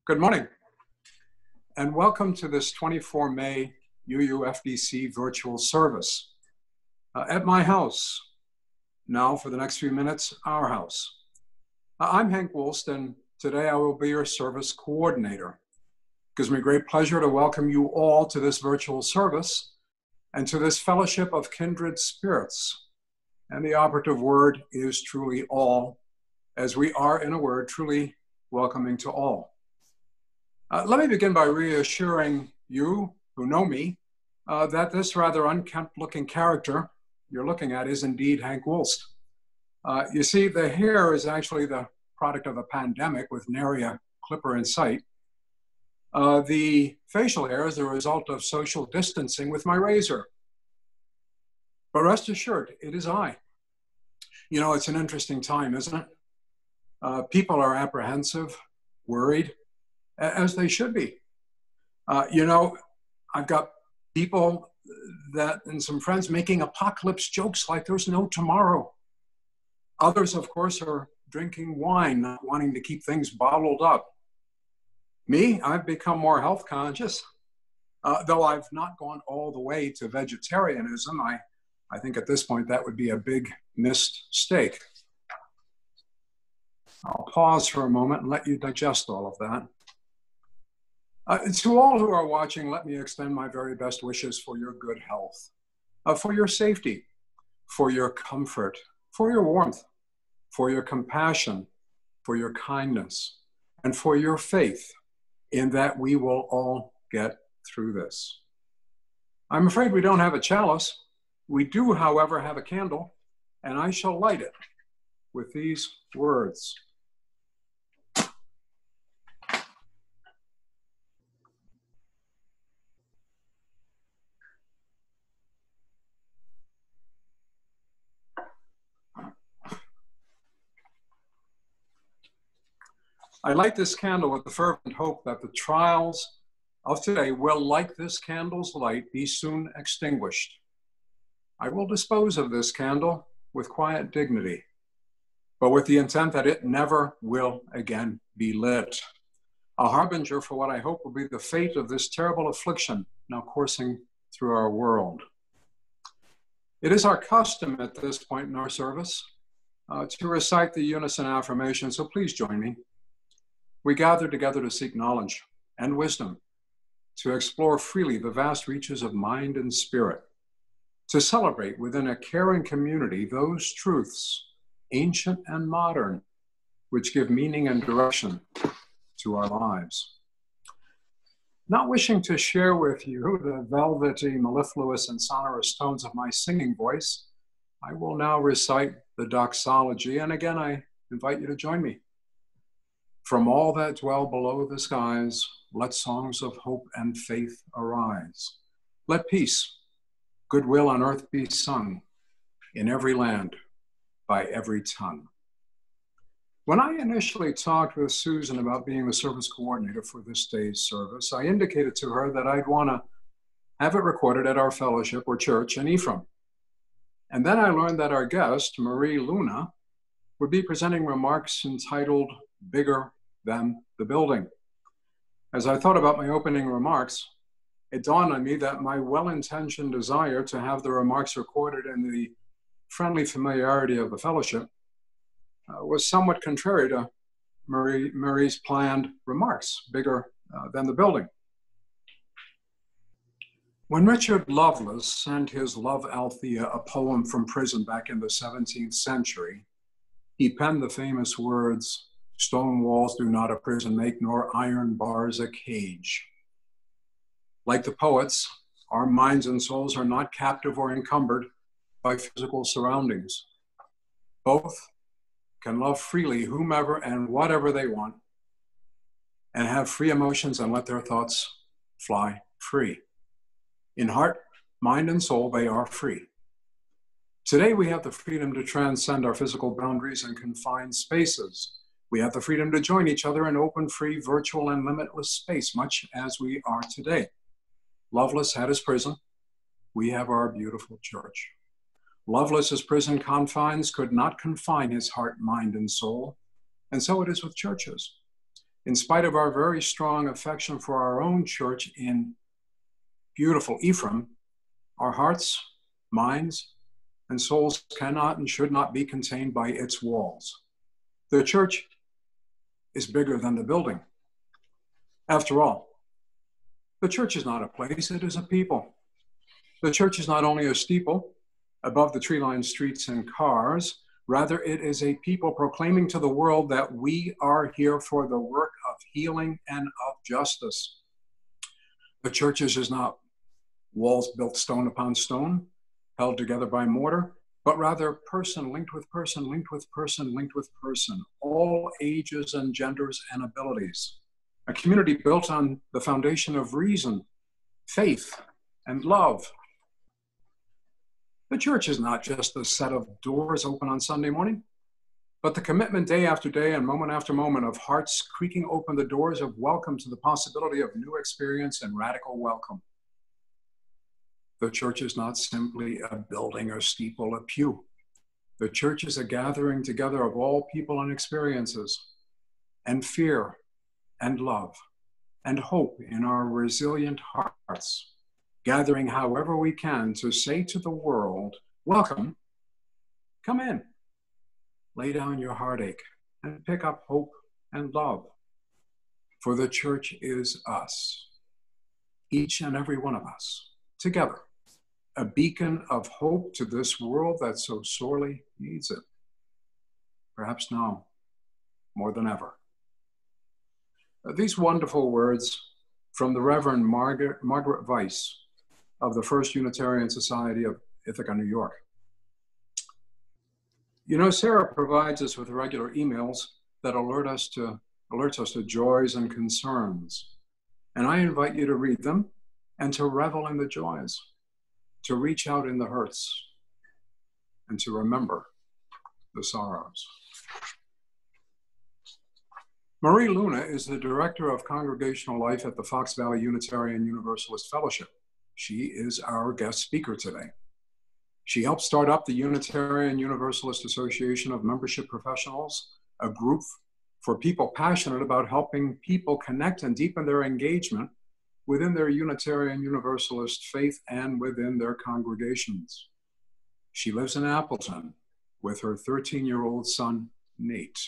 Good morning, and welcome to this 24 May UUFDC virtual service at my house. Now, for the next few minutes, our house. I'm Hank Wolst, and today I will be your service coordinator. It gives me great pleasure to welcome you all to this virtual service and to this fellowship of kindred spirits. And the operative word is truly all, as we are, in a word, truly welcoming to all. Let me begin by reassuring you who know me that this rather unkempt-looking character you're looking at is indeed Hank Wolst. You see, the hair is actually the product of a pandemic with nary a clipper in sight. The facial hair is the result of social distancing with my razor. But rest assured, it is I. You know, it's an interesting time, isn't it? People are apprehensive, worried, as they should be. I've got people and some friends making apocalypse jokes like there's no tomorrow. Others, of course, are drinking wine, not wanting to keep things bottled up. Me, I've become more health conscious, though I've not gone all the way to vegetarianism. I think at this point that would be a big mistake. I'll pause for a moment and let you digest all of that. To all who are watching, let me extend my very best wishes for your good health, for your safety, for your comfort, for your warmth, for your compassion, for your kindness, and for your faith in that we will all get through this. I'm afraid we don't have a chalice. We do, however, have a candle, and I shall light it with these words. I light this candle with the fervent hope that the trials of today will, like this candle's light, be soon extinguished. I will dispose of this candle with quiet dignity, but with the intent that it never will again be lit, a harbinger for what I hope will be the fate of this terrible affliction now coursing through our world. It is our custom at this point in our service to recite the unison affirmation, so please join me. We gather together to seek knowledge and wisdom, to explore freely the vast reaches of mind and spirit, to celebrate within a caring community those truths, ancient and modern, which give meaning and direction to our lives. Not wishing to share with you the velvety, mellifluous, and sonorous tones of my singing voice, I will now recite the doxology, and again I invite you to join me. From all that dwell below the skies, let songs of hope and faith arise. Let peace, goodwill on earth be sung, in every land, by every tongue. When I initially talked with Susan about being the service coordinator for this day's service, I indicated to her that I'd want to have it recorded at our fellowship or church in Ephraim. And then I learned that our guest, Marie Luna, would be presenting remarks entitled Bigger Than the Building. As I thought about my opening remarks, it dawned on me that my well-intentioned desire to have the remarks recorded in the friendly familiarity of the fellowship was somewhat contrary to Marie's planned remarks, bigger than the building. When Richard Lovelace sent his Love Althea a poem from prison back in the 17th century, he penned the famous words, "Stone walls do not a prison make, nor iron bars a cage." Like the poets, our minds and souls are not captive or encumbered by physical surroundings. Both can love freely whomever and whatever they want, and have free emotions and let their thoughts fly free. In heart, mind, and soul, they are free. Today, we have the freedom to transcend our physical boundaries and confined spaces. We have the freedom to join each other in open, free, virtual, and limitless space, much as we are today. Lovelace had his prison. We have our beautiful church. Lovelace's prison confines could not confine his heart, mind, and soul, and so it is with churches. In spite of our very strong affection for our own church in beautiful Ephraim, our hearts, minds, and souls cannot and should not be contained by its walls. The church is bigger than the building. After all, the church is not a place, it is a people. The church is not only a steeple above the tree-lined streets and cars, rather it is a people proclaiming to the world that we are here for the work of healing and of justice. The church is not walls built stone upon stone, held together by mortar, but rather person linked with person, linked with person, linked with person, all ages and genders and abilities. A community built on the foundation of reason, faith, and love. The church is not just a set of doors open on Sunday morning, but the commitment day after day and moment after moment of hearts creaking open the doors of welcome to the possibility of new experience and radical welcome. The church is not simply a building or steeple, a pew. The church is a gathering together of all people and experiences, and fear, and love, and hope in our resilient hearts, gathering however we can to say to the world, welcome, come in, lay down your heartache, and pick up hope and love. For the church is us, each and every one of us, together, a beacon of hope to this world that so sorely needs it. Perhaps now, more than ever. These wonderful words from the Reverend Margaret Weiss of the First Unitarian Society of Ithaca, New York. You know, Sarah provides us with regular emails that alerts us to joys and concerns. And I invite you to read them and to revel in the joys, to reach out in the hurts, and to remember the sorrows. Marie Luna is the Director of Congregational Life at the Fox Valley Unitarian Universalist Fellowship. She is our guest speaker today. She helped start up the Unitarian Universalist Association of Membership Professionals, a group for people passionate about helping people connect and deepen their engagement within their Unitarian Universalist faith and within their congregations. She lives in Appleton with her 13-year-old son, Nate.